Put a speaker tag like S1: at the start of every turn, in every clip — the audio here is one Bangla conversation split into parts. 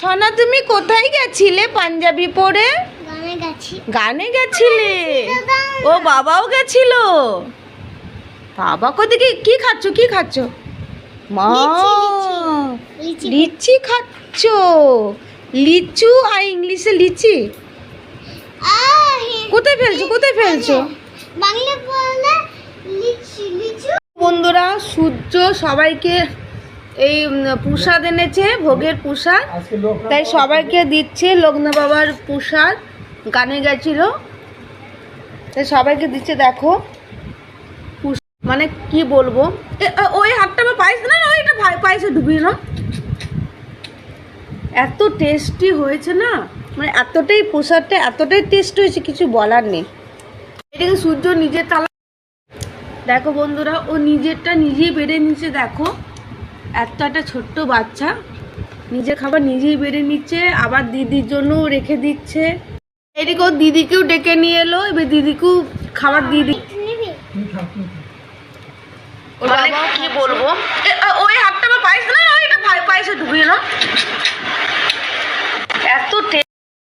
S1: সোনা তুমি কোথায় গেছিলে পাঞ্জাবি পরে? গানে গেছিলে? ও বাবাও গেছিল। বাবা কোথায়? কি খাচ্ছ? কি খাচ্ছ? মা লিচি খাচ্ছ? লিচু আর ইংলিশে লিচি? কোথায় ফেলছো? কোথায় ফেলছো? বন্ধুরা সূর্য সবাইকে এই প্রসাদ এনেছে, ভোগের প্রসাদ, তাই সবাইকে দিচ্ছে। লগ্ন বাবার প্রসাদ, গানে গেছিল তাই সবাইকে দিচ্ছে। দেখো মানে কি বলবো, ওই হাতটা আমার পায়েস না, ওইটা পায়েসে ডুবিয়ে নাও। এত টেস্টি হয়েছে না, মানে এতটাই প্রসাদটা এতটাই টেস্ট হয়েছে, কিছু বলার নেই। এটাকে সূর্য নিজের তালা। দেখো বন্ধুরা, ও নিজেরটা নিজেই বেড়ে নিচ্ছে। দেখো এত একটা ছোট্ট বাচ্চা নিজের খাবার নিজেই বেড়ে নিচ্ছে, আবার দিদির জন্যও রেখে দিচ্ছে। এদিকে ও দিদিকেও ডেকে নিয়ে এলো, এবার দিদিকেও খাবার দিয়ে দিই। কি বলবো, ওই হাতটা আমার পায়েস না, ওইটা পায়েসে ডুবিয়ে নাও। এত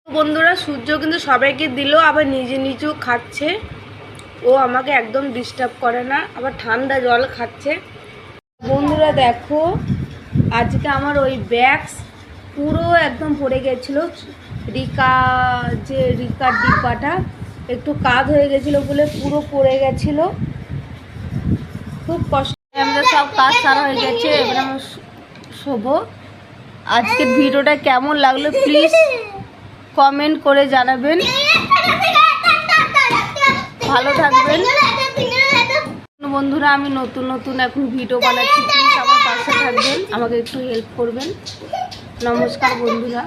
S1: বন্ধুরা সূর্য কিন্তু সবাইকে দিল, আবার নিজে নিজেও খাচ্ছে। ও আমাকে একদম ডিস্টার্ব করে না, আবার ঠান্ডা জল খাচ্ছে। বন্ধুরা দেখো, আজকে আমার ওই ব্যাগস পুরো একদম পড়ে গেছিলো। রিকার ডিব্বাটা একটু কাজ হয়ে গেছিলো বলে পুরো পড়ে গেছিলো, খুব কষ্ট। আমরা সব কাজ সারা হয়ে গেছে, এবার আমরা শোবো। আজকের ভিডিওটা কেমন লাগলো প্লিজ কমেন্ট করে জানাবেন। ভালো থাকবেন বন্ধুরা। আমি নতুন নতুন এখন ভিডিও বানাচ্ছি, প্লিজ আমার পাশে থাকবেন, আমাকে একটু হেল্প করবেন। নমস্কার বন্ধুরা।